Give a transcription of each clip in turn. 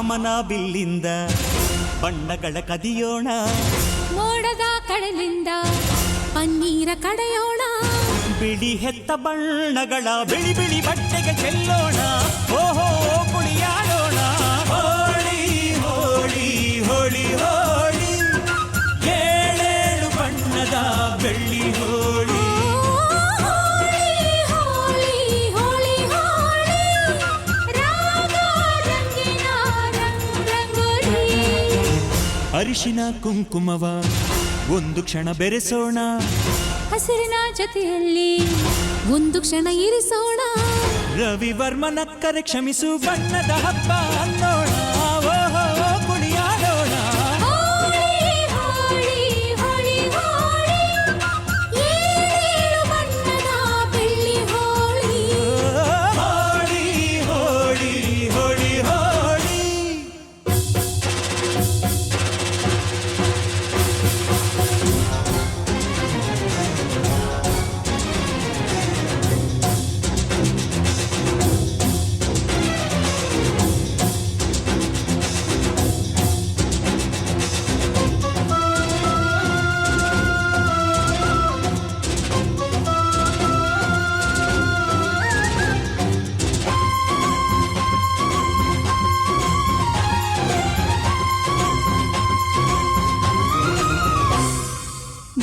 ಕಾಮನ ಬಿಲ್ಲಿಂದ ಬಣ್ಣಗಳ ಕದಿಯೋಣ, ಮೋಡದ ಕಡಲಿಂದ ಪನ್ನೀರ ಕಡೆಯೋಣ, ಬಿಳಿ ಹೆತ್ತ ಬಣ್ಣಗಳ ಬಿಳಿ ಬಿಳಿ ಬಟ್ಟೆಗೆ ಚೆಲ್ಲೋಣ, ಓಹೋ ಕುಣಿಯಾಡೋಣ. ಹೋಳಿ ಹೋಳಿ ಹೋಳಿ ಹೋಳಿ, ಏಳೇಳು ಬಣ್ಣದ ಬೆಳ್ಳಿ ಹೋಳಿ. ಅರಿಶಿನ ಕುಂಕುಮವ ಒಂದು ಕ್ಷಣ ಬೆರೆಸೋಣ, ಹಸಿರಿನ ಜೊತೆಯಲ್ಲಿ ಒಂದು ಕ್ಷಣ ಇರಿಸೋಣ, ರವಿವರ್ಮನಕ್ಕರೆ ಕ್ಷಮಿಸು ಬಣ್ಣದ ಹಬ್ಬ ಅನ್ನೋಣ, ಓಹೋ ಕುಣಿಯಾಡೋಣ.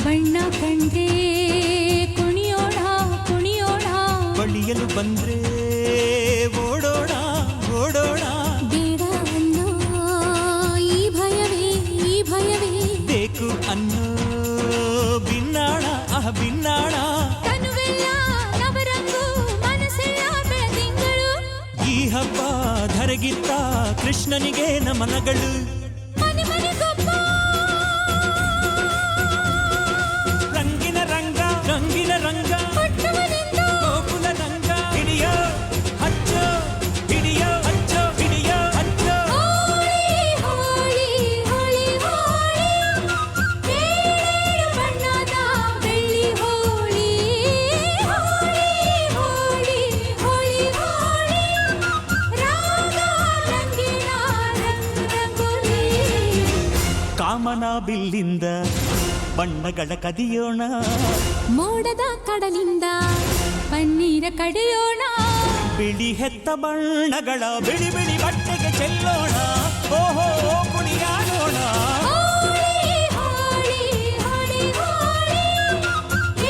ಬಣ್ಣ ಕಂಡ್ರೆ ಕುಣಿಯೋಣ ಕುಣಿಯೋಣ, ಬಳಿಯಲು ಬಂದ್ರೆ ಓಡೋಣ ಓಡೋಣ, ಬೇಡ ಅನ್ನೋ ಈ ಭಯವೇ ಬೇಕು ಅನ್ನೋ ಬಿನ್ನಾಣ ಬಿನ್ನಾಣ. ತನುವೆಲ್ಲ ನವರಂಗು ಮನಸ್ಸೆಲ್ಲ ಬೆಳದಿಂಗಳು, ಈ ಹಬ್ಬ ಧರೆಗಿತ್ತ ಕೃಷ್ಣನಿಗೆ ನಮನಗಳು, ಮನೆ ಮನೆಗೊಬ್ಬ ರಂಗಿನ ರಂಗ ರಂಗಿನ ರಂಗ, ಹುಟ್ಟುವನಿಂದ ಗೋಕುಲ ರಂಗ, ಹಿಡಿಯೋ ಹಚ್ಚೋ ಹಿಡಿಯೋ ಹಚ್ಚೋ ಹಿಡಿಯೋ ಹಚ್ಚೋ. ಹೋಳಿ ಹೋಳಿ ಹೋಳಿ, ಏಳೇಳು ಬಣ್ಣದ ಬೆಳ್ಳಿ ಹೋಳಿ, ಹೋಳಿ ಹೋಳಿ ಹೋಳಿ, ರಾಗ ರಂಗಿನ ರಂಗೋಲಿ. ಕಾಮನ ಬಿಲ್ಲಿಂದ ಬಣ್ಣಗಳ ಕದಿಯೋಣ, ಮೋಡದ ಕಡಲಿಂದ ಪನ್ನೀರ ಕಡೆಯೋಣ, ಬಿಳಿ ಹೆತ್ತ ಬಣ್ಣಗಳ ಬಿಳಿ ಬಿಳಿ ಬಟ್ಟೆಗೆ ಚೆಲ್ಲೋಣ, ಓಹೋ ಕುಣಿಯಾಡೋಣ. ಹೋಳಿ ಹೋಳಿ ಹೋಳಿ ಹೋಳಿ,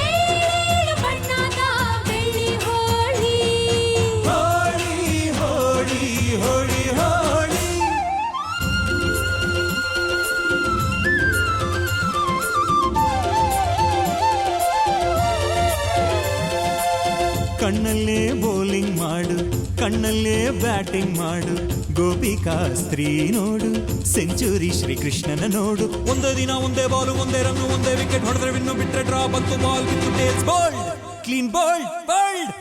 ಏಳೇಳು ಬಣ್ಣದ ಬೆಳ್ಳಿ ಹೋಳಿ. ಹೋಳಿ ಹೋಳಿ ಹೋಳಿ ಹೋಳಿ, ಕಣ್ಣಲ್ಲೇ ಬೌಲಿಂಗ್ ಮಾಡು, ಕಣ್ಣಲ್ಲೇ ಬ್ಯಾಟಿಂಗ್ ಮಾಡು, ಗೋಪಿಕಾ ಸ್ತ್ರೀ ನೋಡು, ಸೆಂಚುರಿ ಶ್ರೀಕೃಷ್ಣನ ನೋಡು. ಒಂದೇ ದಿನ ಒಂದೇ ಬಾಲು ಒಂದೇ ರನ್ನು ಒಂದೇ ವಿಕೆಟ್ ಹೊಡೆದ್ರೆ ವಿನ್ನು, ಬಿಟ್ರೆ ಡ್ರಾ ಬಂತು ಬಾಲ್ ಬಿತ್ತು tails bowled clean bowled bowled.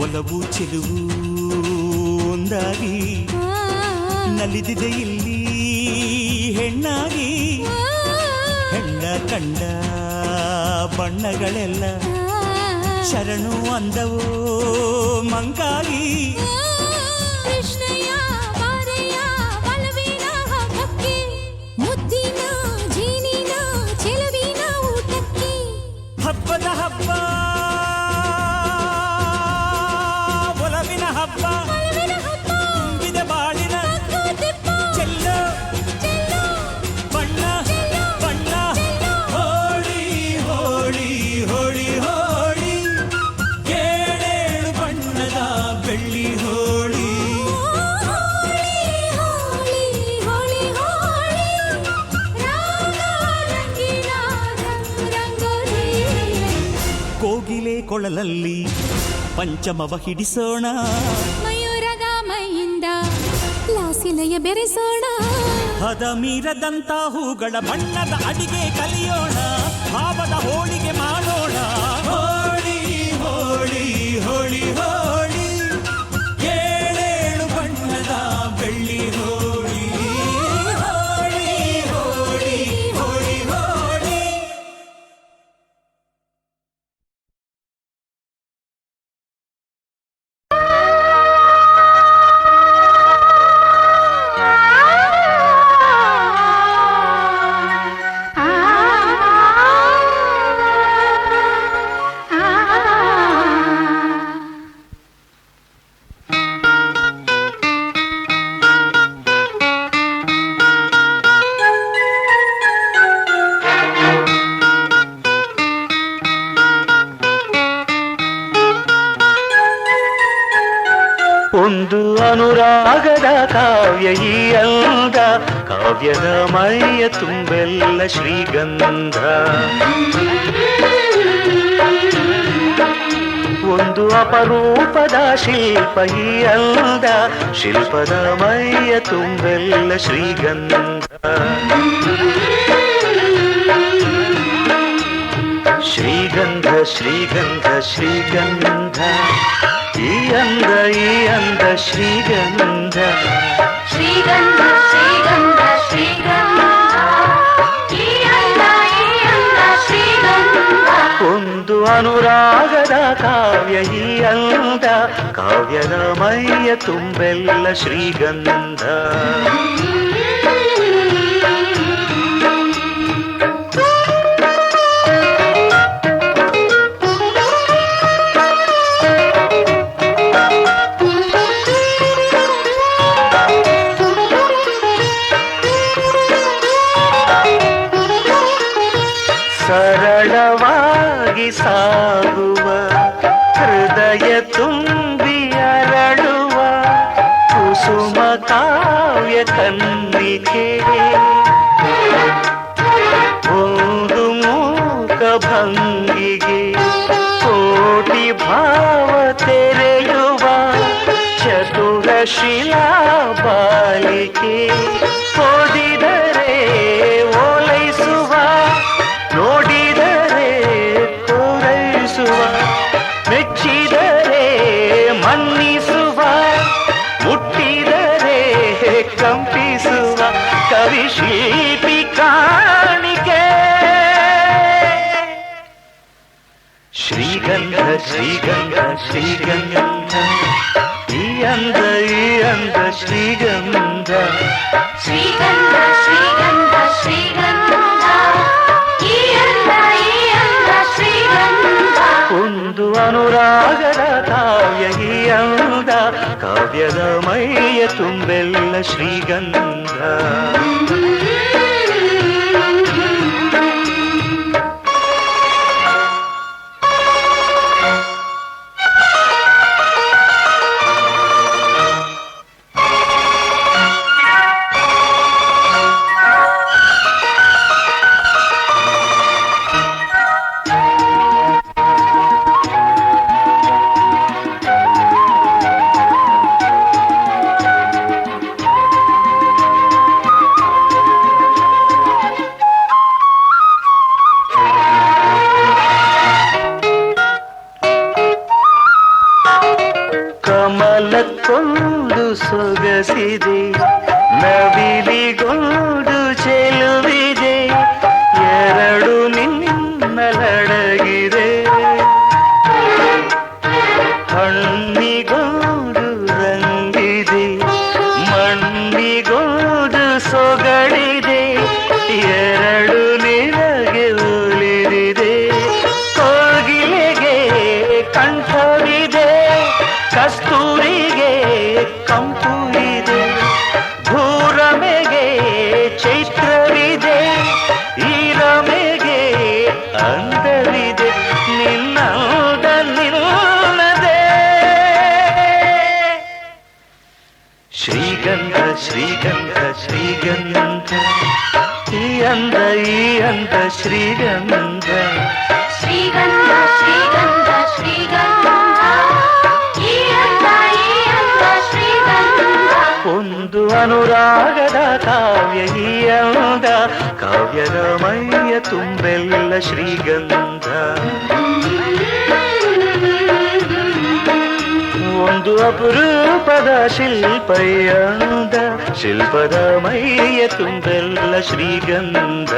ಒಲವು ಚೆಲುವು ಒಂದಾಗಿ ನಲಿದಿದೆ ಇಲ್ಲಿ ಹೆಣ್ಣಾಗಿ, ಹೆಣ್ಣ ಕಂಡ ಬಣ್ಣಗಳೆಲ್ಲ ಶರಣು ಅಂದವೋ ಮಂಕಾಗಿ. ಕೃಷ್ಣಯ್ಯ ಬಾರಯ್ಯ ಬಲವಿನ ಹಬ್ಬಕ್ಕೆ, ಮುದ್ದಿನ ಜೀನಿನ ಚೆಲುವಿನ ಊಟಕ್ಕೆ, ಹಬ್ಬದ ಹಬ್ಬ ಒಲವಿನ ಹಬ್ಬ, ತುಂಬಿದ ಬಾಳಿನ ಚೆಲ್ಲೋ ಬಣ್ಣ ಬಣ್ಣ. ಹೋಳಿ ಹೋಳಿ ಹೋಳಿ ಹೋಳಿ, ಏಳೇಳು ಬಣ್ಣದ ಬೆಳ್ಳಿ ಹೋಳಿ. ಹೋಳಿ ಹೋಳಿ ಹೋಳಿ, ರಾಗ ರಂಗಿನ ರಂಗೋಲಿ. ಕೋಗಿಲೆ ಕೊಳಲಲ್ಲಿ ಪಂಚಮವ ಹಿಡಿಸೋಣ, ಮಯೂರದ ಮೈಯಿಂದ ಲಾಸಿಲಯ ಬೆರೆಸೋಣ, ಹದ ಮೀರದಂತ ಹೂಗಳ ಬಣ್ಣದ ಅಡಿಗೆ ಕಲಿಯೋಣ, ಭಾವದ ಹೋಳಿಗೆ ಮಾಡೋಣ. ಹೋಳಿ ಹೋಳಿ ಹೋಳಿ ಹೋಳಿ, ಏಳೇಳು ಬಣ್ಣದ ಬೆಳ್ಳಿ ಹೋಳಿ. ಹೋಳಿ ಹೋಳಿ ಅನುರಾಗದ ಕಾವ್ಯ ಈ ಅಂದ, ಕಾವ್ಯದ ಮೈಯ ತುಂಬೆಲ್ಲ ಶ್ರೀಗಂಧ. ಒಂದು ಅಪರೂಪದ ಶಿಲ್ಪ ಈ ಅಂದ, ಶಿಲ್ಪದ ಮೈಯ ತುಂಬೆಲ್ಲ ಶ್ರೀಗಂಧ. ಶ್ರೀಗಂಧ ಶ್ರೀಗಂಧ ಶ್ರೀಗಂಧ, ಈ ಅಂದ ಶ್ರೀಗಂಧ. ಶ್ರೀಗಂಧ ಶ್ರೀಗಂಧ ಶ್ರೀಗಂಧ, ಈ ಅಂದ ಶ್ರೀಗಂಧ. ಒಂದು ಅನುರಾಗದ ಕಾವ್ಯ ಈ ಅಂದ, ಕಾವ್ಯದ ಮೈಯ ತುಂಬೆಲ್ಲ ಶ್ರೀಗಂಧ. ಸರಳವಾಗಿ ಸಾಗುವ ಹೃದಯ ತುಂಬಿ ಅರಳುವ ಕುಸುಮ ಕಾವ್ಯ ಕನ್ನಿಕೆ, ಒಂದು ಮೂಕ ಭಂಗಿಗೆ ಕೋಟಿ ಭಾವ ತೆರೆಯುವ ಚತುರ ಶಿಲಾ ಬಾಲಿಕೆ. ಓದಿದರೆ ಓಲೈಸುವ, ನೋಡಿದರೆ ಪೂರೈಸುವ, ಮೆಚ್ಚಿದರೆ ಮನ್ನಿಸುವ, ಮುಟ್ಟಿದರೆ ಕಂಪಿಸುವ ಕವಿ ಶಿಲ್ಪಿ ಕಾಣಿಕೆ. ಶ್ರೀಗಂಧ ಶ್ರೀಗಂಧ ಶ್ರೀಗಂಧ, ಈ ಅಂದ ಶ್ರೀಗಂಧ. ಶ್ರೀಗಂಧ ಶ್ರೀಗಂಧ ಶ್ರೀಗಂಧ, ಈ ಅಂದ ಶ್ರೀಗಂಧ. ಒಂದು ಅನುರಾಗದ ಕಾವ್ಯ ಈ ಅಂದ, ಕಾವ್ಯದ ಮೈಯ ತುಂಬೆಲ್ಲ ಶ್ರೀಗಂಧ. ಕಮಲಕ್ಕೊಂದು ಸೊಗಸಿದೆ, ನವಿಲಿಗೊಂದು ಚೆಲುವಿದೆ, ಎರಡು ನಿನ್ನಲಡಗಿದೆ. ಹಣ್ಣಿಗೊಂದು ರಂಗಿದೆ, ಮಣ್ಣಿಗೊಂದು ಸೊಗಡಿದೆ, ಎರಡು ನಿನಗೆ ಒಲಿದಿದೆ. ಕೋಗಿಲೆಗೆ ಕಂಠವಿದೆ, ಕಸ್ತೂರಿಗೆ ಕಂಪು ಇದೆ, ಭೂರಮೆಗೆ ಚೈತ್ರವಿದೆ, ಈ ರಮೆಗೆ ಅಂದವಿದೆ, ನಿನ್ನದ ನಿನ್ನದೇ. ಶ್ರೀಗಂಧ ಶ್ರೀಗಂಧ ಶ್ರೀಗಂಧ, ಈ ಅಂದ ಶ್ರೀಗಂಧ. ಶ್ರೀಗಂಧ ಶ್ರೀಗಂಧ ಶ್ರೀಗಂಧ, ಈ ಅಂದ ಶ್ರೀಗಂಧ. ಒಂದು ಅನುರಾಗದ ಕಾವ್ಯ ಈ ಅಂದ, ಕಾವ್ಯದ ಮೈಯ ತುಂಬೆಲ್ಲ ಶ್ರೀಗಂಧ. ಒಂದು ಅಪರೂಪದ ಶಿಲ್ಪ ಈ ಅಂದ, ಶಿಲ್ಪದ ಮೈಯ ತುಂಬೆಲ್ಲ ಶ್ರೀಗಂಧ.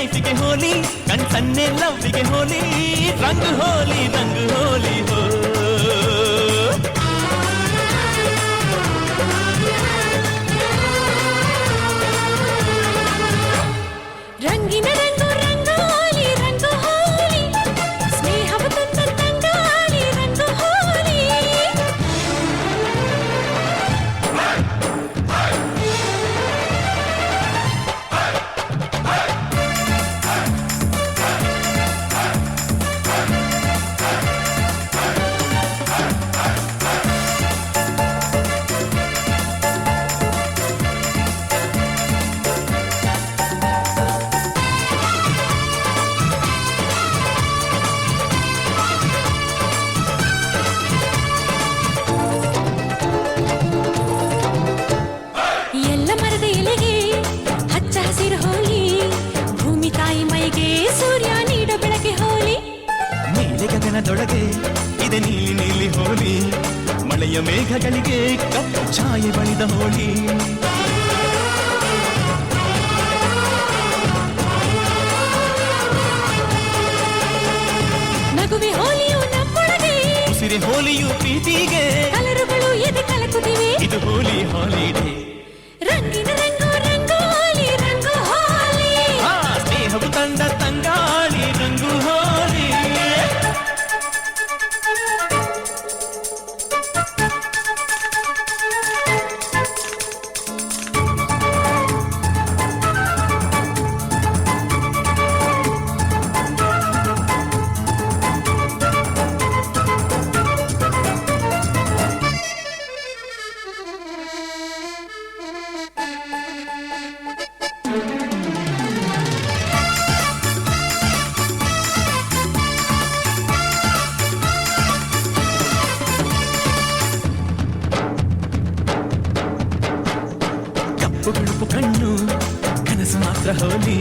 ಲೈಫಿಗೆ ಹೋಲಿ ಕಣ್ಸನ್ನೆ ಲವ್ವಿಗೆ ಹೋಲಿ ರಂಗು ಹೋಲಿ ಹೋ ರಂಗಿನ ರಂಗು ರಂಗೋಲಿ ರಂಗು ಹೋಲಿ ಸ್ನೇಹವು ತಂದ ತಂಗಾಳಿ ರಂಗು ಹೋಲಿ ಎಲ್ಲ ಮರದ ಎಲೆಗೆ ಹಚ್ಚ ಹಸಿರು ಹೋಲಿ ಭೂಮಿ ತಾಯಿ ಮೈಗೆ ಸೂರ್ಯ ನೀಡೋ ಬೆಳಕೆ ಹೋಲಿ ನೀಲಿ ಗಗನದೊಳಗೆ ಇದೆ ನೀಲಿ ನೀಲಿ ಹೋಲಿ ಮಳೆಯ ಮೇಘಗಳಿಗೆ ಕಪ್ಪು ಛಾಯೆ ಬಳಿದ ಹೋಲಿ ನಗುವೆ ಹೋಲಿಯು ನಮ್ಮೊಳಗೆ ಉಸಿರಿ ಹೋಲಿಯು ಪ್ರೀತಿಗೆ ಕಲರುಗಳು ಎದೆ ಕಲಕುತ್ತಿವೆ ಇದು ಹೋಲಿ ಹಾಲಿಡೇ ರಂಗಿನ ರಂಗು ರಂಗೋಲಿ ರಂಗು ಹೋಲಿ ಸ್ನೇಹವು ತಂದ ತಂಗಾಳಿ ರಂಗು ಹೋಲಿ ಕಪ್ಪು ಬಿಳುಪು ಕಣ್ಣು ಕನಸು ಮಾತ್ರ ಹೋಲಿ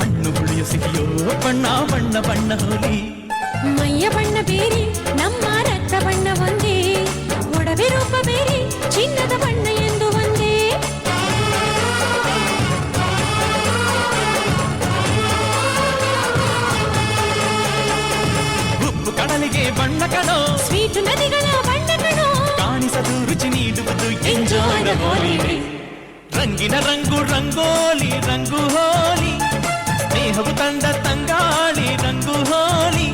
ಹಣ್ಣು ಹುಳಿಯು ಸಿಹಿಯೋ ಬಣ್ಣ ಬಣ್ಣ ಬಣ್ಣ ಹೋಲಿ ಮೈಯ ಬಣ್ಣ ಬೇರೆ ನಮ್ಮ ರಕ್ತ ಬಣ್ಣ ಒಂದೇ ಒಡವೆ ರೂಪ ಬೇರೆ ಚಿನ್ನದ ಬಣ್ಣ ಎಂದು ಒಂದೇ ಉಪ್ಪು ಕಡಲಿಗೆ ಬಣ್ಣ ಕಣೋ ಸ್ವೀಟು ನದಿಗಳ ಬಣ್ಣ ಕಣೋ ಕಾಣಿಸದು ರುಚಿ ನೀಡುವುದು ಎಂಜಾಯ್ ದ ಹಾಲಿಡೇ ರಂಗಿನ ರಂಗು ರಂಗೋಲಿ ರಂಗು ಹೋಲಿ ಸ್ನೇಹವು ತಂದ ತಂಗಾಳಿ ರಂಗು ಹೋಲಿ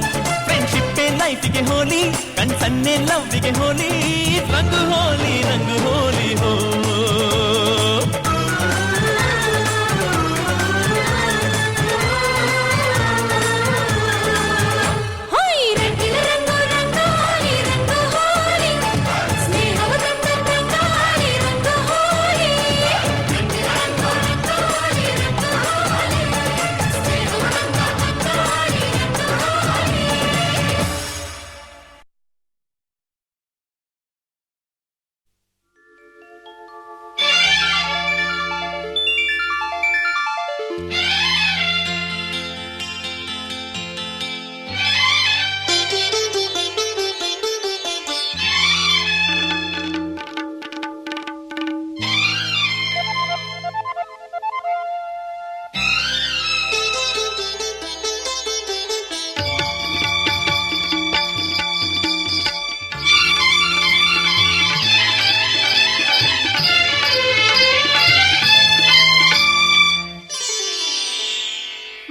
ಫ್ರೆಂಡ್ಶಿಪ್ ಲೈಫಿಗೆ ಹೋಲಿ ಕನ್ಸನ್ನೆ ಲವ್ವಿಗೆ ಹೋಲಿ ರಂಗು ಹೋಲಿ ಹೋ ಹೋಯ್ ರಂಗಿನ ರಂಗು ರಂಗೋಲಿ ರಂಗು ಹೋಲಿ ಸ್ನೇಹವು ತಂದ ತಂಗಾಳಿ ರಂಗು ಹೋಲಿ ರಂಗಿನ ರಂಗು ರಂಗೋಲಿ ರಂಗು ಹೋಲಿ ಸ್ನೇಹವು ತಂದ ತಂಗಾಳಿ ರಂಗು ಹೋಲಿ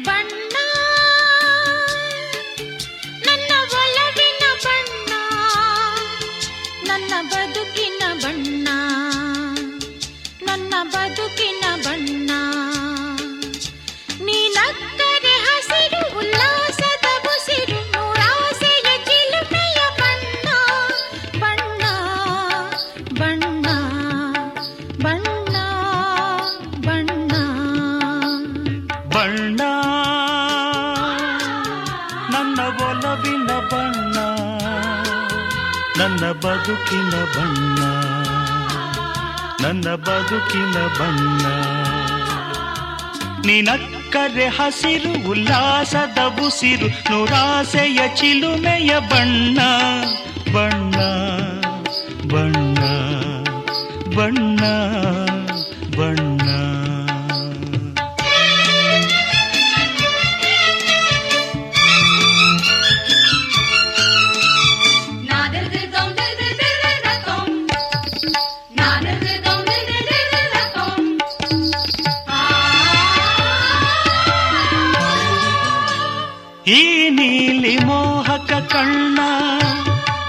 ಬಣ್ಣ ನನ್ನ ಒಲವಿನ ಬಣ್ಣ ನನ್ನ ಬದುಕಿನ ಬಣ್ಣ ನನ್ನ ಬದುಕಿನ ಬಣ್ಣ ನೀನಕ್ಕರೆ ಹಸಿರು ಉಲ್ಲಾಸದ ಉಸಿರು ನೂರಾಸೆಯ ಚಿಲುಮೆಯ ಬಣ್ಣ ಬಣ್ಣ ಬಣ್ಣ ಬಣ್ಣ ಬಣ್ಣ ಬಣ್ಣ ನನ್ನ ಒಲವಿನ ಬಣ್ಣ ನನ್ನ ಬದುಕಿನ ಬಣ್ಣ ನನ್ನ ಬದುಕಿನ ಬಣ್ಣ ನೀನಕ್ಕರೆ ಹಸಿರು ಉಲ್ಲಾಸದ ಉಸಿರು ನೂರಾಸೆಯ ಚಿಲುಮೆಯ ಬಣ್ಣ ಬಣ್ಣ ಬಣ್ಣ ಬಣ್ಣ ಬಣ್ಣ ಈ ನೀಲಿ ಮೋಹಕ ಕಣ್ಣ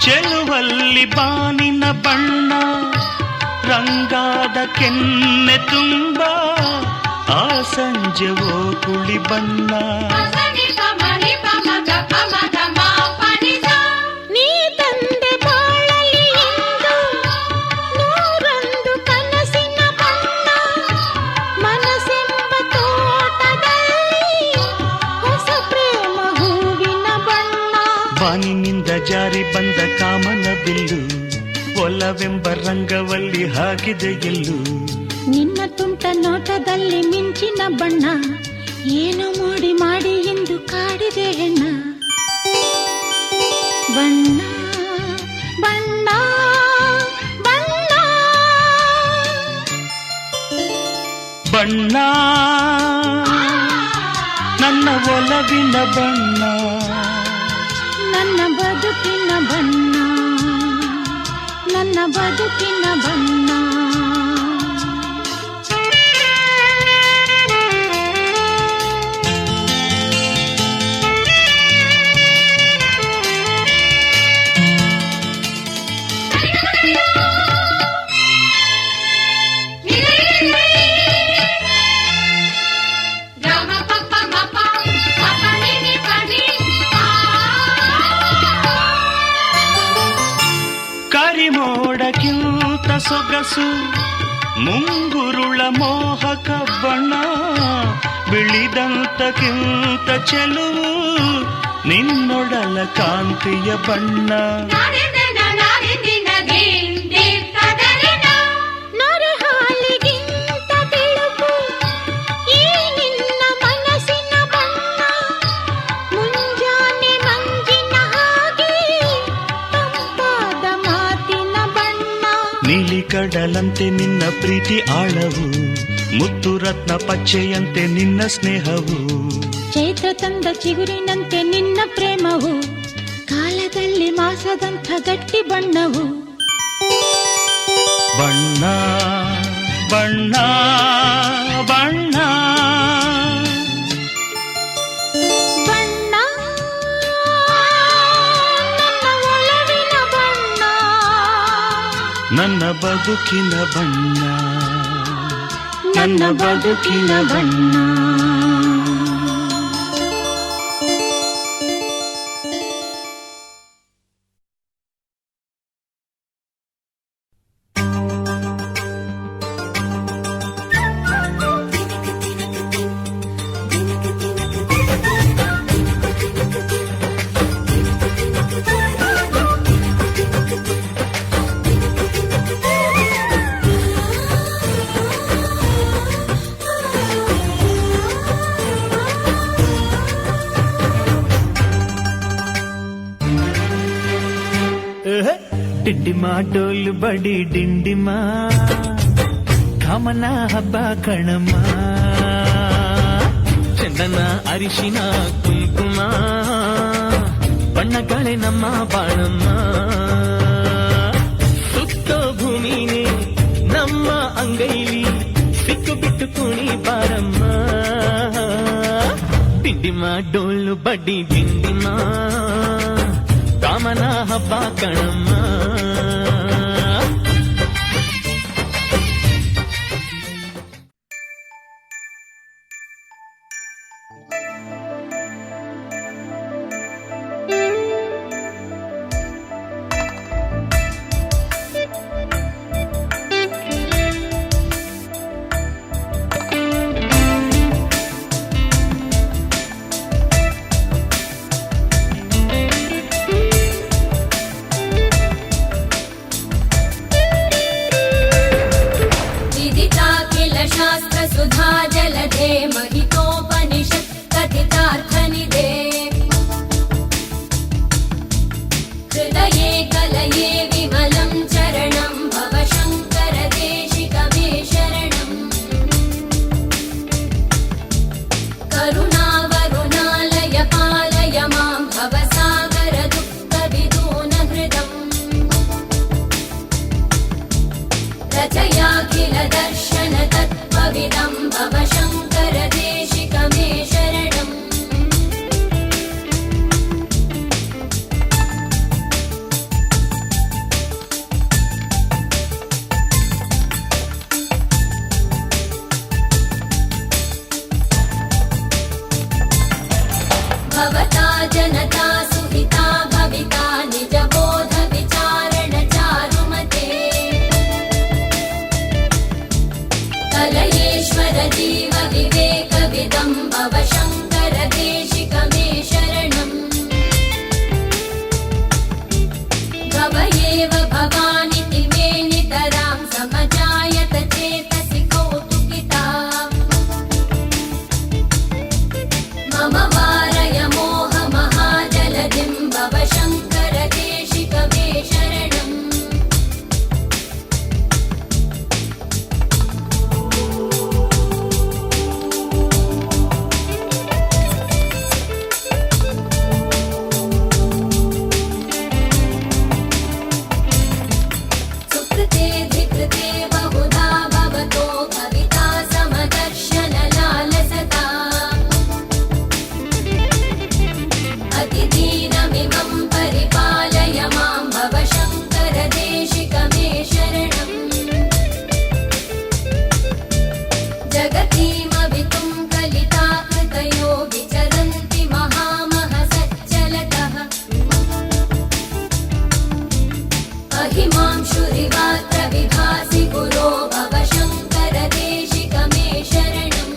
ಚೆಲುವಲ್ಲಿ ಬಾನಿನ ಬಣ್ಣ ರಂಗಾದ ಕೆನ್ನೆ ತುಂಬ ಆ ಸಂಜೆವೋ ಕುಳಿ ಬಣ್ಣ ನೀ ತಂದೆ ಬಾಳಲಿ ಎಂದು ನೂರೊಂದು ಕನಸಿನ ಬಣ್ಣ ಮನಸ್ಸೆಂಬ ತೋಟದಲ್ಲಿ ಹೊಸ ಪ್ರೇಮ ಹೂವಿನ ಬಣ್ಣ ಬಾನಿನಿಂದ ಜಾರಿ ಬಂದ ಕಾಮನ ಬಿಲ್ಲು ಒಲವೆಂಬ ರಂಗವಲ್ಲಿ ಹಾಕಿದೆ ಎಲ್ಲೂ ನಿನ್ನ ತುಂಟ ನೋಟದಲ್ಲಿ ಮಿಂಚಿನ ಬಣ್ಣ ಏನು ಮಾಡಿ ಮಾಡಿ ಎಂದು ಕಾಡಿದೆ ಹೆಣ್ಣ ಬಣ್ಣ ಬಣ್ಣ ಬಣ್ಣ ಬಣ್ಣ ನನ್ನ ಒಲವಿನ ಬಣ್ಣ ನನ್ನ ಬದುಕಿನ ಬಣ್ಣ ನನ್ನ ಬದುಕಿನ ಬಣ್ಣ ಕರಿಮೋಡಕ್ಕಿಂತ ಸೊಗಸು ಮುಂಗುರುಳ ಮೋಹಕ ಬಣ್ಣ ಬಿಳಿದಂತಕ್ಕಿಂತ ಚೆಲುವು ನಿನ್ನೊಡಲ ಕಾಂತಿಯ ಬಣ್ಣ ನರಹಾಲಿಗಿಂತ ಬೆಳಕು ಈ ನಿನ್ನ ಮನಸ್ಸಿನ ಬಣ್ಣ ಮುಂಜಾನೆ ಮಂಜಿನ ಹಾಗೆ ತಂಪಾದ ಮಾತಿನ ಬಣ್ಣ ನೀಲಿ ಕಡಲಂತೆ ನಿನ್ನ ಪ್ರೀತಿ ಆಳವು ಮುತ್ತು ರತ್ನ ಪಚ್ಚೆಯಂತೆ ನಿನ್ನ ಸ್ನೇಹವು ಚೈತ್ರ ತಂದ ಚಿಗುರಿನಂತೆ ನಿನ್ನ ಪ್ರೇಮವು ಕಾಲದಲ್ಲಿ ಮಾಸದಂಥ ಗಟ್ಟಿ ಬಣ್ಣವು ಬಣ್ಣ ಬಣ್ಣ ಬಣ್ಣ ಬಣ್ಣ ನನ್ನ ಒಲವಿನ ಬಣ್ಣ ನನ್ನ ಬದುಕಿನ ಬಣ್ಣ ನನ್ನ ಬದುಕಿನ ಬಣ್ಣ ಡಿಂಡಿಮ ಡೋಲು ಬಡಿ ಡಿಂಡಿಮ ಕಾಮನ ಹಬ್ಬ ಕಣಮ್ಮ ಚಂದನ ಅರಿಶಿನ ಕುಂಕುಮ ಬಣ್ಣಗಳೇ ನಮ್ಮ ಬಾಳಮ್ಮ ಸುತ್ತೋ ಭೂಮಿನೇ ನಮ್ಮ ಅಂಗೈಲಿ ಸಿಕ್ಕು ಬಿಟ್ಟು ಕುಣಿ ಬಾರಮ್ಮ ಡಿಂಡಿಮ ಡೋಲು ಬಡಿ ಡಿಂಡಿಮ ಕಾಮನ ಹಬ್ಬ ಕಣಮ್ಮ सुधा जलधे महितोपनिषत् कथितार्थनिधे हृदये कलये विमलं चरणं भव शङ्कर देशिकमे शरणम् करुणावरुणालय पालय मां भवसागर दुःखविदूनहृदम् रचयाखिल दर्शन तत्त्वविदं भव शङ्कर देशिकमे शरणम् जनता सुहिता भविता निजबोध विचारण चारुमते कलयेश्वर जीव विवेक विदं भव शङ्कर देशिक मे शरणम् भव एव भवानिति मे नितरां समजायत चेतसि कौतुकिता मम वारय मोहमहाजलधिं भव शङ्कर देशिक मे शरणम् सुकृते धिकृते बहुधा भवतो भविता समदर्शन लालसता अतिदीनमिमं परिपालय मां भव शङ्कर देशिक मे शरणम् जगतीमवितुं कलिता कृतयो विचरन्ति महामहसच्चलतः अहिमांशुरिवात्र विभासि गुरो भव शङ्कर देशिक मे शरणम्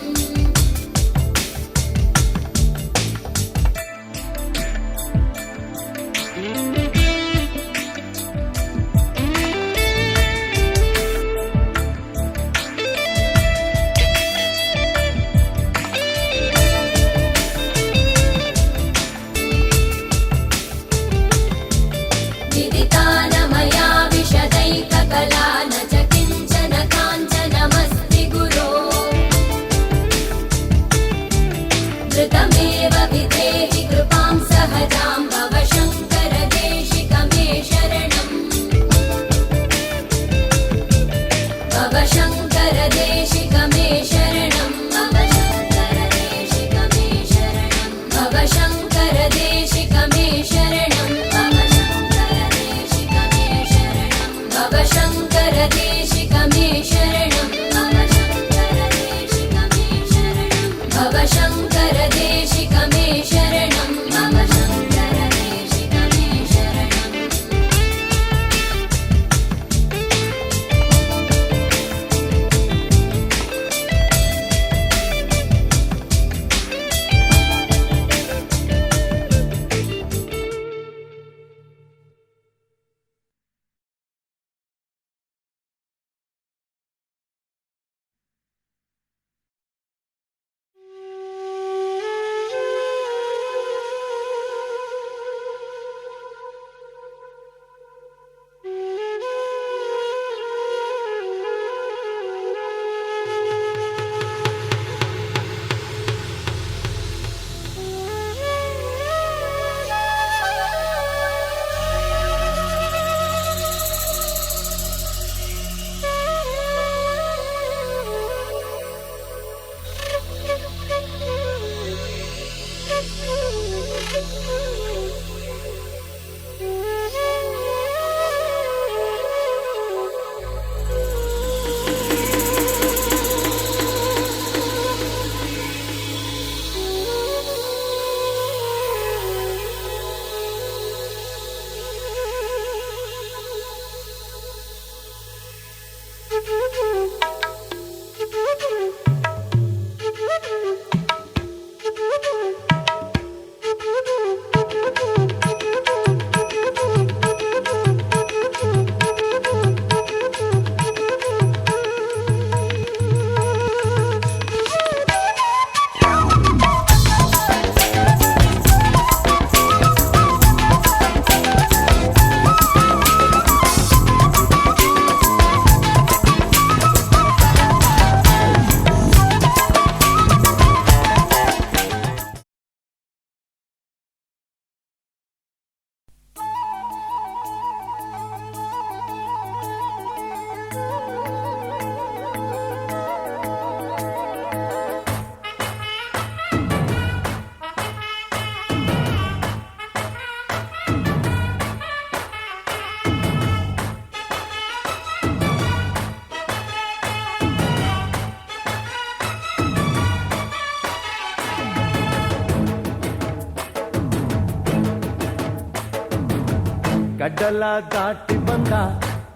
ಕಡಲ ದಾಟಿ ಬಂದ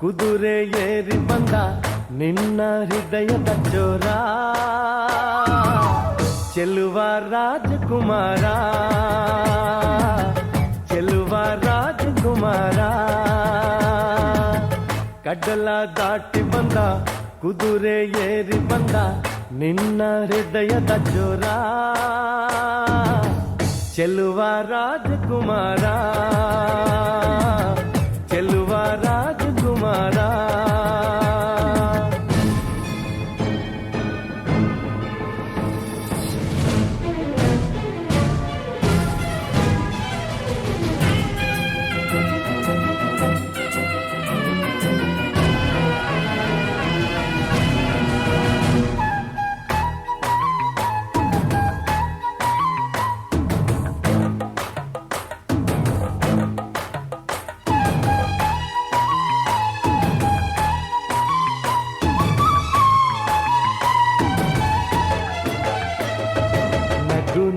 ಕುದುರೆ ಏರಿ ಬಂದ ನಿನ್ನ ಹೃದಯದ ಚೋರ ಚೆಲುವ ರಾಜಕುಮಾರ ಚೆಲುವ ರಾಜಕುಮಾರ ಕಡಲ ದಾಟಿ ಬಂದ ಕುದುರೆ ಏರಿ ಬಂದ ನಿನ್ನ ಹೃದಯದ ಚೋರ ಚೆಲುವ ರಾಜಕುಮಾರ ಚೆಲುವ ರಾಜಕುಮಾರ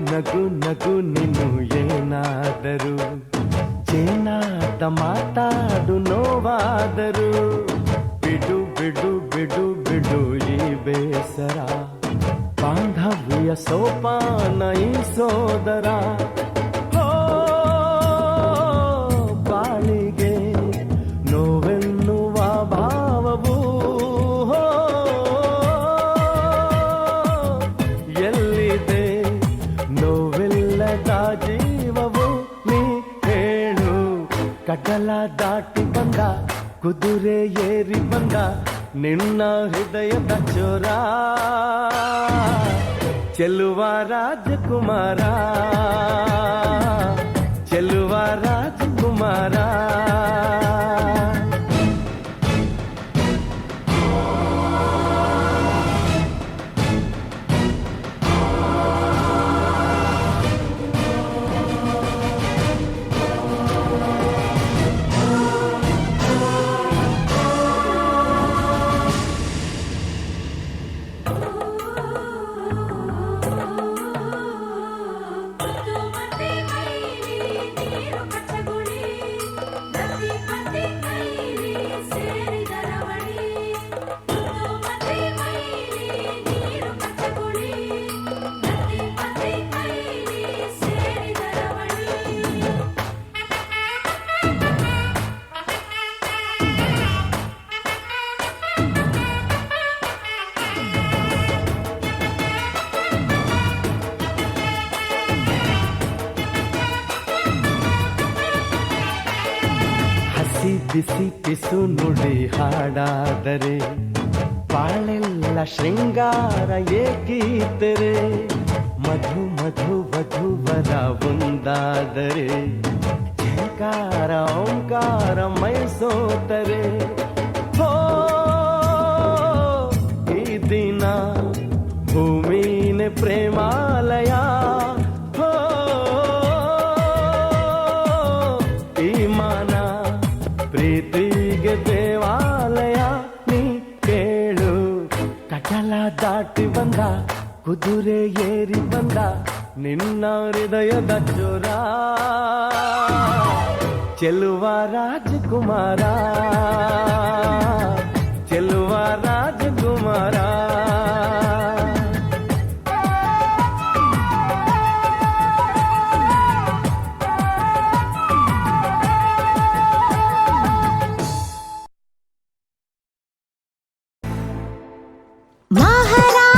ನಗು ನಗು ನೀನು ಏನಾದರೂ ಚಿನ್ನಾಟ ಮಾತಾಡು ನೋವಾದರೂ ಬಿಡು ಬಿಡು ಬಿಡು ಬಿಡು ಈ ಬೇಸರ ಬಾಂಧವ್ಯ ಸೋಪಾನ ಈ ಸೋದರ ಬಾಳಿಗೆ ನೋವೆನ್ನುವ ಭಾವವು ಎಲ್ಲಿದೆ ನೋವಿಲ್ಲದ ಜೀವವು ನೀ ಹೇಳು ಕಡಲ ದಾಟಿ ಬಂದ ಕುದುರೆ ಏರಿ ಬಂದ ನಿನ್ನ ಹೃದಯದ ಚೋರ ಚೆಲುವ ರಾಜಕುಮಾರ ಚೆಲುವ ರಾಜಕುಮಾರ ಬಿಸಿ ಪಿಸು ನುಡಿ ಹಾಡಾದರೆ ಬಾಳೆಲ್ಲ ಶೃಂಗಾರ ಏಕೀತರೆ ಮಧು ಮಧು ವಧುವರ ಒಂದಾದರೆ ಝಂಕಾರ ಓಂಕಾರ ಮೈಸೋತರೆ ಹೋ ಈ ದಿನ ಭೂಮಿನೇ ಪ್ರೇಮಾಲಯ ಹೋ ಈ ಮಾನ ಪ್ರೀತಿಗೆ ದೇವಾಲಯ ನೀ ಕೇಳು ಕಡಲ ದಾಟಿ ಬಂದ ಕುದುರೆ ಏರಿ ಬಂದ ನಿನ್ನ ಹೃದಯದ ಚೋರ ಚೆಲುವ ರಾಜಕುಮಾರ ಚೆಲುವ ರಾಜಕುಮಾರ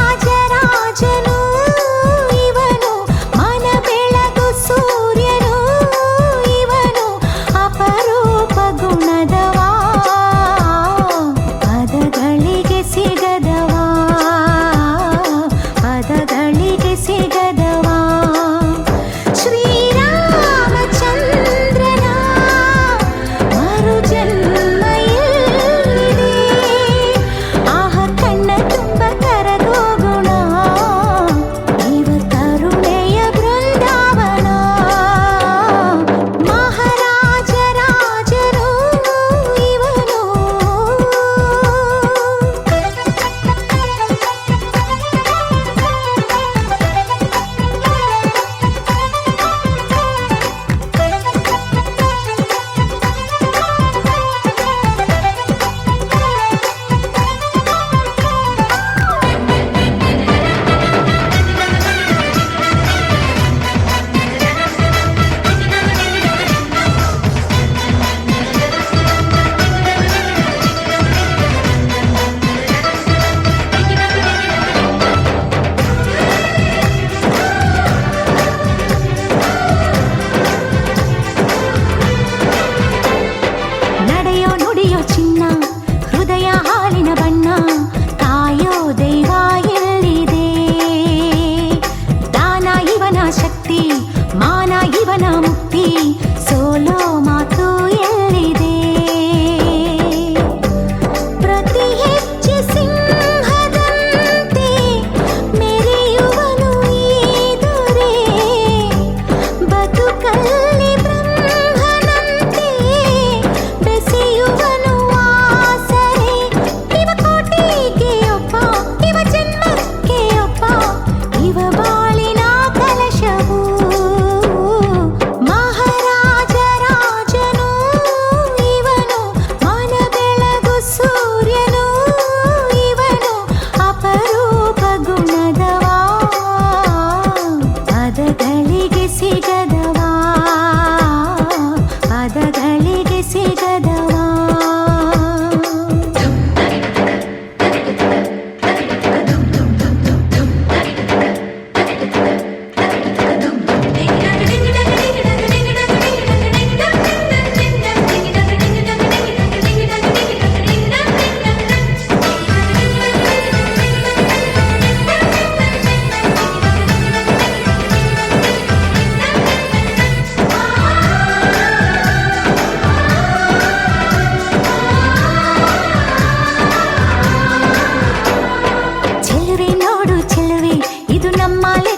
ಮಹಾರಾಜರಾಜನು ಇವನು ಮನ ಬೆಳಗು ಸೂರ್ಯನು ಇವನು ಅಪರೂಪ ಗುಣದವ ಪದಗಳಿಗೆ ಸಿಗದವ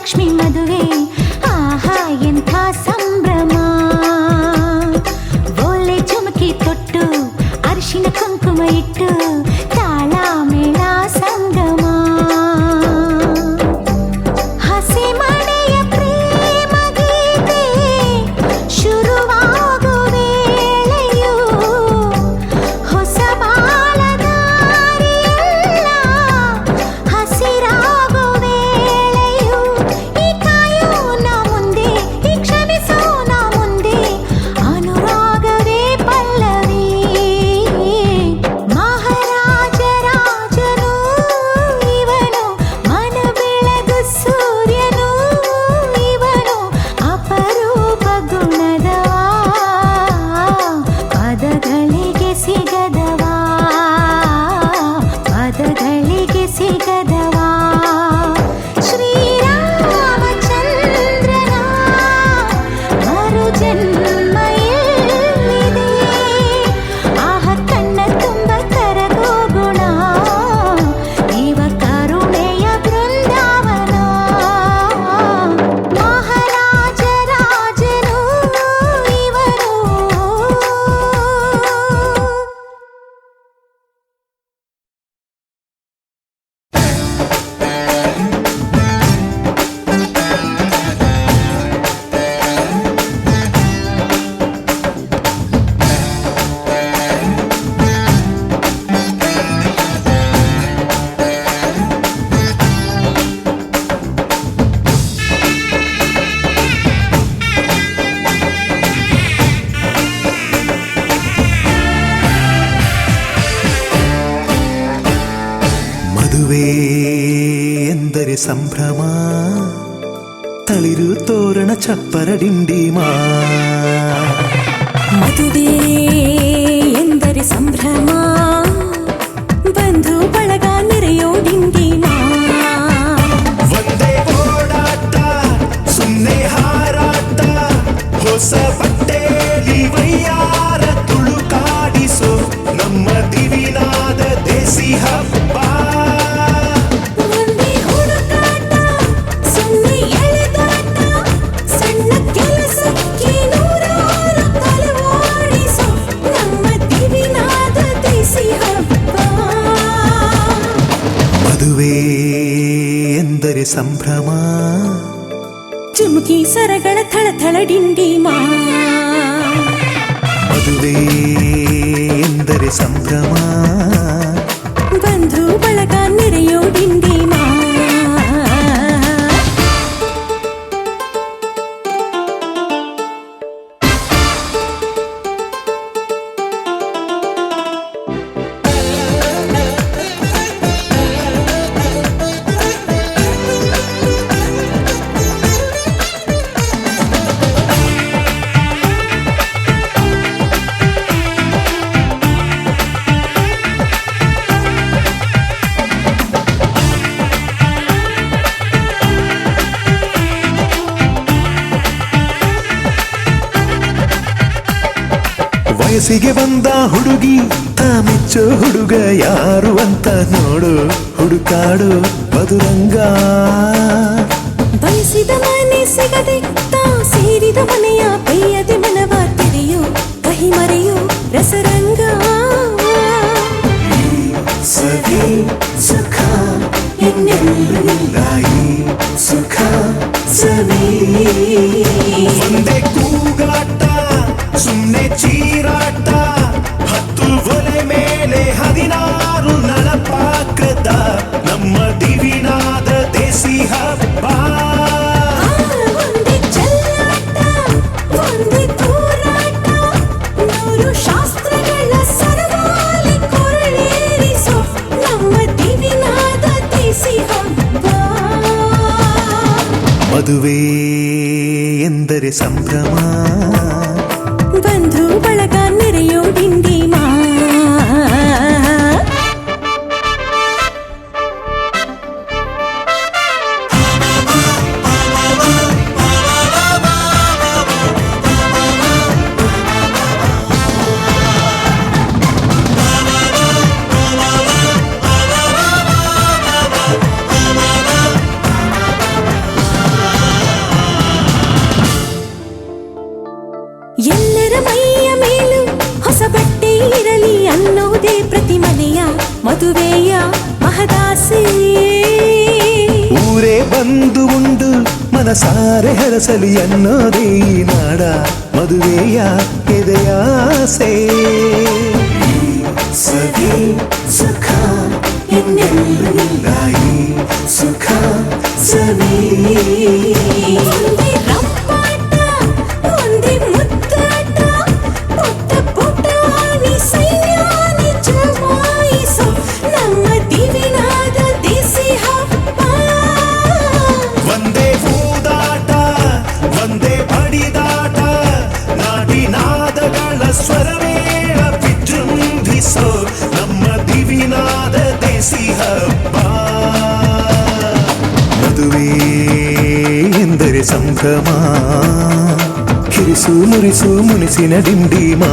ಮಹಾಲಕ್ಷ್ಮಿ ಮದುವೆ ಆಹಾ ಎಂಥ ಸಂಭ್ರಮ ಓಲೆ ಚುಮಕಿ ತೊಟ್ಟು ಅರಿಶಿನ ಕುಂಕುಮ ಇಟ್ಟು ತಾಳ ಮೇಳ ಸಂಗಮ ಹಸಿ ಮನೆಯ ಪ್ರೇಮ ಗೀತೆ ಶುರುವಾಗೋ ವೇಳೆಯು ಹೊಸ ಬಾಳದಾರಿಯೆಲ್ಲ ಹಸಿರಾಗೋ ವೇಳೆಯು ಈ ಕಾಯೋಣ ಮುಂದೆ ಈ ಕ್ಷಮಿಸೋಣ ಮುಂದೆ ಅನುರಾಗವೇ ಪಲ್ಲವಿ ಮಹಾರಾಜ ರಾಜನು ಇವನು ಮನ ಬೆಳಗು ಸೂರ್ಯನು ಇವನು ಅಪರೂಪ ಗುಣದವ ಪದಗಳಿಗೆ ಸಿಗದವ ಪದಗಳಿಗೆ ಸಿಗದವ ಶ್ರೀರಾಮಚಂದ್ರನ ಮರು ಜನ್ಮ ಎಲ್ಲಿದೆ ಆಹ ಕಣ್ಣ ತುಂಬ ಕರಗೋ ಗುಣ ಇವ ಕರುಣೆಯ ಬೃಂದಾವನ ಮಹಾರಾಜ ರಾಜನು ಇವನು ಮದುವೆ ಎಂದರೆ ಸಂಭ್ರಮ ತಳಿರು ತೋರಣ ಚಪ್ಪರ ಡಿಂಡಿಮಾ ಮದುವೆ ಎಂದರೆ ಸಂಭ್ರಮ ಬಂಧು ಬಳಗ ನೆರೆಯೋ ಡಿಂಡಿಮ ಒಂದೇ ಓಡಾಟ ಸುಮ್ಮನೆ ಹಾರಾಟ ಹೊಸ ಬಟ್ಟೆಲಿ ವೈಯಾರ ತುಳುಕಾಡಿಸೋ ನಮ್ಮ ದಿವಿನಾದ ದೇಸಿ ಹಬ್ಬ ಒಂದೇ ಹುಡುಕಾಟ ಸುಮ್ಮನೆ ಎಳೆದಾಟ ಸಣ್ಣ ಕೆಲಸಕ್ಕೆ ನೂರಾರು ತಲೆವಾಡಿಸೋ ನಮ್ಮ ದಿವಿನಾದ ದೇಸಿ ಹಬ್ಬ ಮದುವೆ ಎಂದರೆ ಸಂಭ್ರಮ ಚುಮುಕಿ ಸರಗಳ ಥಳಥಳ ಡಿಂಡಿಮಾ ಮದುವೆ ಎಂದರೆ ಸಂಭ್ರಮ ಬಂಧು ಬಳಗ ನೆರೆಯೋ ಡಿಂಡಿಮಾ ವಯಸ್ಸಿಗೆ ಬಂದ ಹುಡುಗಿ ತಾ ಮೆಚ್ಚೋ ಹುಡುಗ ಯಾರು ಅಂತ ನೋಡು ಹುಡುಕಾಡು ಮಧುರಂಗ ಬಯಸಿದ ಮನೆ ಸಿಗದೆ ತಾ ಸೇರಿದ ಮನೆಯ ಬೇಯದೆ ಮನವ ತೆರೆಯೋ ಕಹಿ ಮರೆಯೋ ರಸರಂಗ ಸವಿ ಸುಖ ಇನ್ನೆಲ್ಲೂ ಇಲ್ಲ ಈ ಸುಖ ಸವಿ ಒಂದೇ ಕೂಗಾಟ ಸುಮ್ಮನೆ ಚೀರಾಟ ಹತ್ತು ಒಲೆ ಮೇಲೆ 16 ನಳಪಾಕದ ನಮ್ಮ ದಿವಿನಾದ ದೇಸಿ ಹಬ್ಬ ಒಂದೇ ಚೆಲ್ಲಾಟ ಒಂದೇ ತೂರಾಟ ನೂರು ಶಾಸ್ತ್ರಗಳ ಸರವಾಲಿ ಕೊರಳೇರಿಸೋ ನಮ್ಮ ದಿವಿನಾದ ದೇಸಿ ಹಬ್ಬ ಮದುವೆ ಎಂದರೆ ಸಂಭ್ರಮ ಬಂಧು ಬಳಗ ನೆರೆಯೋ ಡಿಂಡಿಮಾ ಮದುವೆಯ ಮಹದಾಸೆ ಊರೇ ಬಂದು ಉಂಡು ಮನಸಾರೆ ಹರಸಲಿ ಅನ್ನೋದೇ ಈ ನಾಡ ಮದುವೆಯ ಎದೆಯಾಸೆ ಸವಿ ಸುಖ ಇನ್ನೆಲ್ಲೂ ಇಲ್ಲ ಈ ಸುಖ ಸವಿ ಒಂದೇ ರಂಪಾಟ ಒಂದೇ ಮುತ್ತಾಟ ಪುಟ್ಟ ಪುಟಾಣಿ ಸೈನ್ಯಾನಿ ಜಮಾಯಿಸೋ ನಮ್ಮ ದಿವಿನಾದ ದೇಸಿ ಹಬ್ಬ ಒಂದೇ ಹೂದಾಟ ಒಂದೇ ಬಡಿದಾಟ ನಾಡಿನಾದಗಳ ಸ್ವರವೇಳ ವಿಜೃಂಭಿಸೋ ನಮ್ಮ ದಿವಿನಾದ ದೇಸಿ ಹಬ್ಬ ಮದುವೆ ಎಂದರೆ ಸಂಭ್ರಮ ಕಿರಿಸು ಮುರಿಸು ಮುನಿಸಿನ ಡಿಂಡಿಮಾ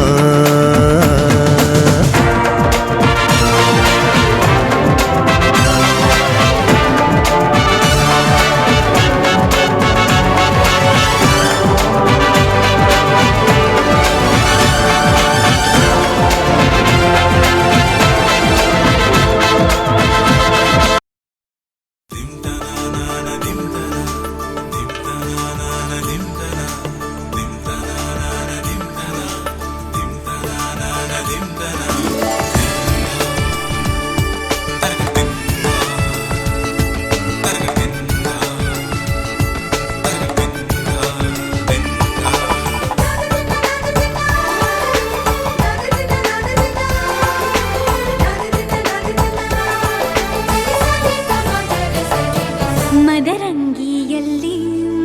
ಮದರಂಗಿಯಲ್ಲಿ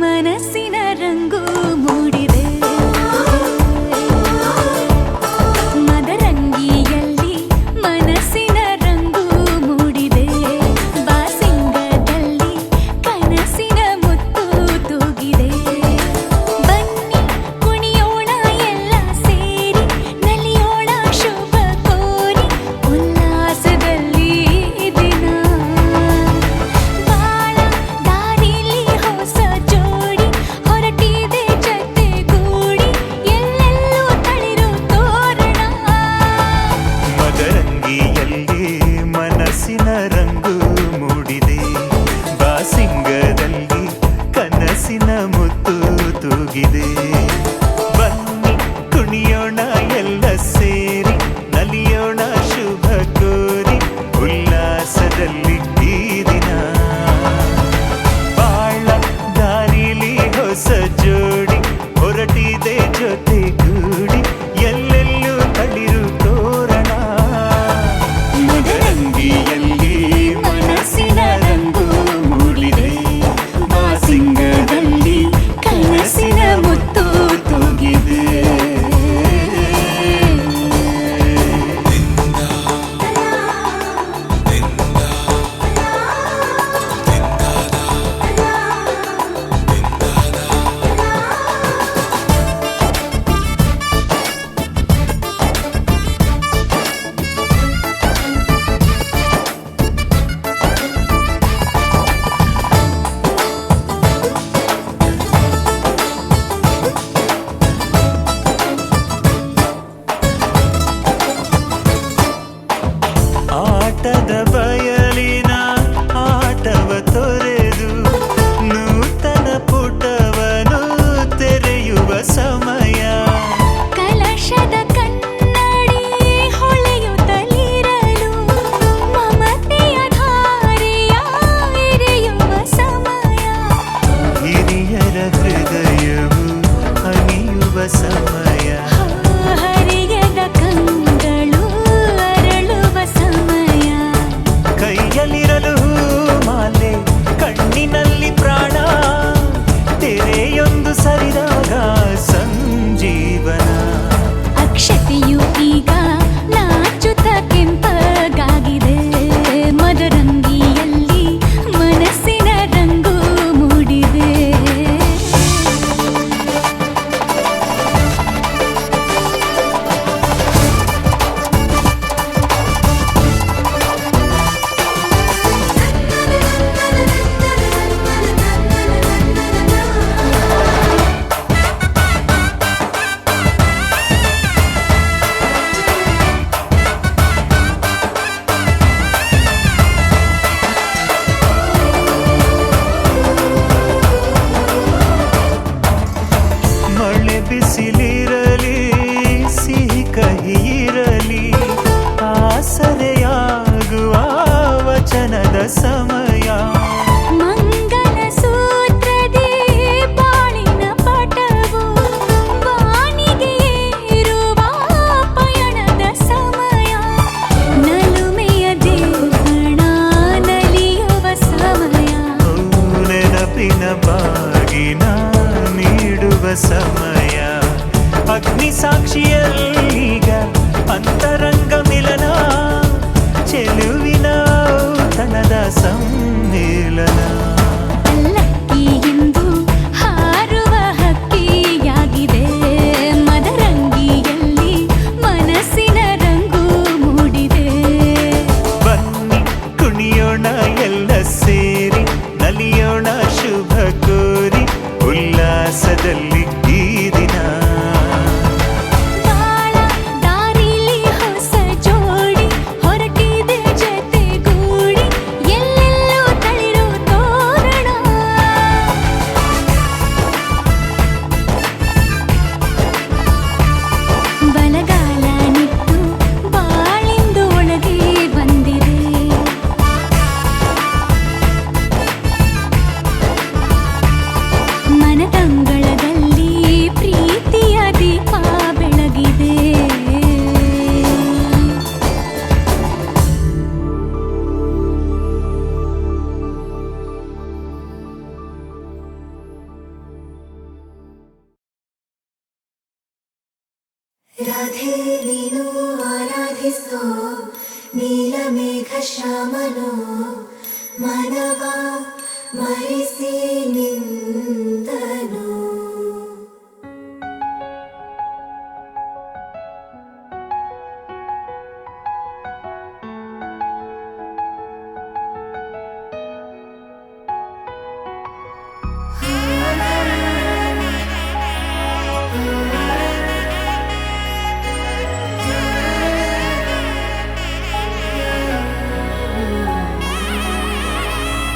ಮನಸ್ಸಿನ ರಂಗು ಮೂಡಿದೆ ಮದರಂಗಿಯಲ್ಲಿ ಮನಸ್ಸಿನ ರಂಗು ಮೂಡಿದೆ ಬಾಸಿಂಗದಲ್ಲಿ ಕನಸಿನ ಮುತ್ತು ತೂಗಿದೆ ಬನ್ನಿ ಕುಣಿಯೋಣ ಎಲ್ಲ ಸೇರಿ ನಲಿಯೋಣ ಶುಭ ಕೋರಿ ಉಲ್ಲಾಸದಲ್ಲಿ ದಿನ ಬಾಳ ದಾರಿಲಿ ಹೊಸ ಜೋಡಿ ಹೊರಟಿದೆ ಜೊತೆಗೂಡಿ ಎಲ್ಲೆಲ್ಲೂ ತಳಿರು ತೋರಣ ಮದರಂಗಿಯಲ್ಲಿ ಮನಸ್ಸಿನ ರಂಗು ಮೂಡಿದೆ ಬಾಸಿಂಗದಲ್ಲಿ ಕನಸಿನ ಮುತ್ತು ತೂಗಿದೆ ಬನ್ನಿ ಕುಣಿಯೋಣ ಎಲ್ಲ ಸೇರಿ ನಲಿಯೋಣ ಶುಭ ಕೋರಿ ಉಲ್ಲಾಸದಲ್ಲಿ ಈ ದಿನ ಬಾಳ ದಾರಿಲಿ ಹೊಸ ಜೋಡಿ ಹೊರಟಿದೆ ಜೊತೆಗೂಡಿ ಎಲ್ಲೆಲ್ಲೂ ತಳಿರು ತೋರಣ ಮದರಂಗಿಯಲ್ಲಿ ಮನಸ್ಸಿನ ರಂಗು ಮೂಡಿದೆ ಬಾಸಿಂಗದಲ್ಲಿ ಕನಸಿನ ಮುತ್ತು ತೂಗಿದೆ ಆಟದ ಬಯಲಿನ ಆಟವ ತೊರೆದು ನೂತನ ಪುಟವನು ತೆರೆಯುವ ಸಮಯ ಕಲಶದ ಕನ್ನಡಿ ಹೊಳೆಯುತ್ತಲಿರಲು ಮಮತೆಯ ಧಾರೆಯ ಎರೆಯುವ ಸಮಯ ಹಿರಿಯರ ಹೃದಯವು ಅಣಿಯುವ ಸಮಯ ಹರಿಯದ ಕಂಗಳು ಅರಳುವ ಸಮಯ ಕೈಯಲ್ಲಿರಲು ಮಾಲೆ ಕಣ್ಣಿನಲ್ಲಿ ಪ್ರಾಣ ತೆರೆಯೊಂದು ಸರಿದಾಗ ಸಂಜೀವನ ಅಕ್ಷತೆಯು ಈಗ ನಾಚುತ್ತ ಕೆಂಪಗಾಗಿದೆ ಮದರಂಗಿಯಲ್ಲಿ ಮನಸ್ಸಿನ ರಂಗು ಮೂಡಿದೆ ಚೆಲುವಿನ ಬಾಗಿನ ನೀಡುವ ಸಮಯ ಅಗ್ನಿ ಸಾಕ್ಷಿಯಲ್ಲೀಗ ಅಂತರಂಗ ಮಿಲನ ಚೆಲುವಿನ ತನದ ಸಮ್ಮೇಳನ ಲಕ್ಕಿಯಿಂದ ಹಾರುವ ಹಕ್ಕಿಯಾಗಿದೆ ಮದರಂಗಿಯಲ್ಲಿ ಮನಸ್ಸಿನ ರಂಗು ಮೂಡಿದೆ ಬನ್ನಿ ಕುಣಿಯೋಣ ಎಲ್ಲ ಸೇರಿ ನಲಿಯೋಣ ಶುಭ ಕೋರಿ ಉಲ್ಲಾಸದಲ್ಲಿ ಈ ದಿನ ಬಾಳ ದಾರಿಲಿ ಹೊಸ ಜೋಡಿ ಹೊರಟಿದೆ ಜೊತೆಗೂಡಿ ಎಲ್ಲೆಲ್ಲೋ ತಳಿರು ತೋರಣ ಬಲಗಾಲ ನಿಟ್ಟು ಬಾಳಿಂದು ಒಳಗೆ ಬಂದಿದೆ ಮನದಂಗಳದಲ್ಲಿ ಪ್ರೀತಿಯ ದೀಪ ಬೆಳಗಿದೆ ರಾಧೆ ನೀನು ಆರಾಧಿಸೋ ನೀಲಮೇಘ ಶ್ಯಾಮನೋ ಮನವ ಮರೆಸಿ ನಿಂದನು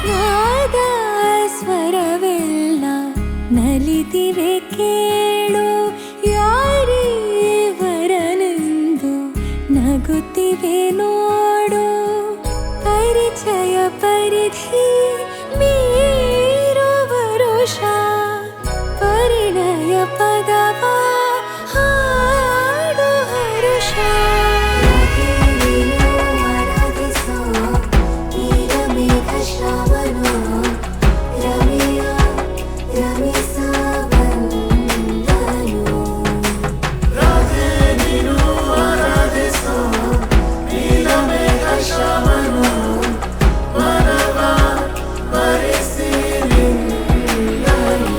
ನಾದ ಸ್ವರವೆಲ್ಲ ನಲಿದಿವೆ ಕೇಳು ಯಾರೇ ವರನೆಂದು ನಗುತ್ತಿವೆ ನೋಡು ಪರಿಚಯ ಪರಿಧಿ ಮೀರು ವರುಷ ಪರಿಣಯ ಪದವ ಹಾಡು ಹರುಷ ರಾಧೆ ನೀನು ಆರಾಧಿಸೋ ನೀಲಮೇಘ ಶ್ಯಾಮನೋ ರಮೆಯ ರಮಿಸ ಬಂದನು ರಾಧೆ ನೀನು ಆರಾಧಿಸೋ ನೀಲಮೇಘ ಶ್ಯಾಮನೋ ಮನವ ಮರೆಸಿ ನಿಂದನು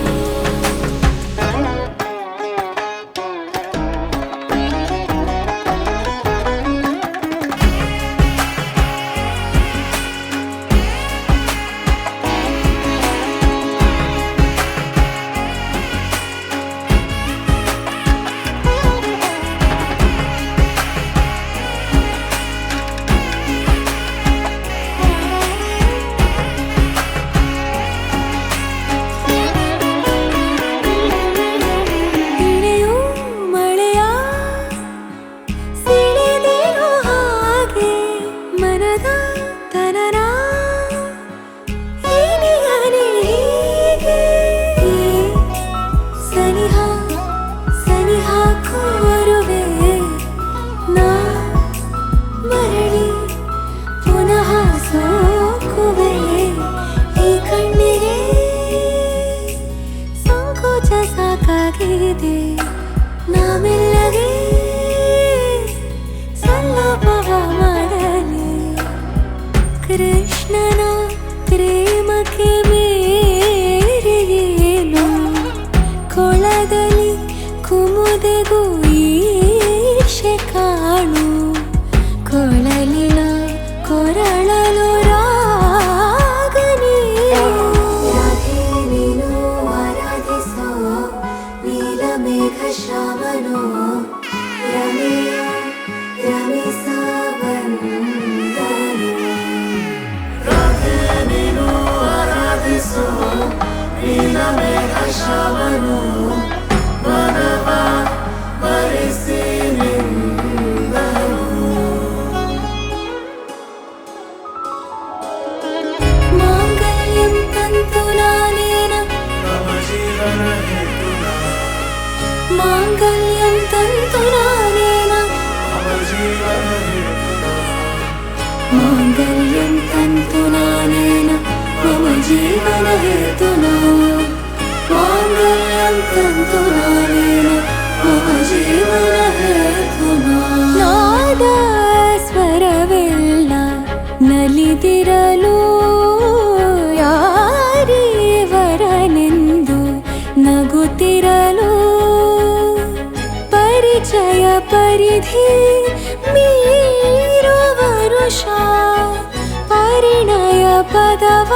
ಇಳೆಯು ಮಳೆಯ ಸಿಡಿದಿರೋ ಹಾಗೆ ಮನದ ತನನ ಹೀನಿಗನೆ ಹೀಗೆ ಸನಿಹ ಸನಿಹ ಕೋರುವೆ ನಾ ಮರಳಿ ಪುನಃ ಸೋಕುವೆ ಈ ಕಣ್ಣಿಗೆ ಸಂಕೋಚ ಸಾಕಾಗಿದೆ ನಾಮೆಲ್ಲಗೆ ಸಲ್ಲಭವ ಮಾಡಲಿ ಕೃಷ್ಣನ ಪ್ರೇಮಕ್ಕೆ ಮೇರೆಯೇನು ಕೊಳದಲ್ಲಿ ಕುಮುದೆಗೂ ಈರ್ಷೆ ಕಾಣು ಕೊಳಲಿನ ಕೊರಳಲು ರಾಗನೇ ರಾಧೆ ನೀನು ಆರಾಧಿಸೋ ನೀಲಮೇಘ ಶ್ಯಾಮನೋ ರಮೆಯ ರಮಿಸ ಬಂದನು ರಾಧೆ ನೀನು ಆರಾಧಿಸೋ ನೀಲಮೇಘ ಶ್ಯಾಮನೋ ಮನವ ಮರೆಸಿ ನಿಂದನು ಮಾಂಗಲ್ಯಂ ತಂತು ನಾನೇನ ಮಾಂಗಲ್ಯಂ ತಂತು ನಾನೇನ ಮಾಂಗಲ್ಯಂ ತಂತು ನಾನೇನ ಮಮ ಜೀವನ ಹೇತುನಾ ವಿಧಿ ಮೀರುವ ವರುಷ ಪರಿಣಯ ಪದವ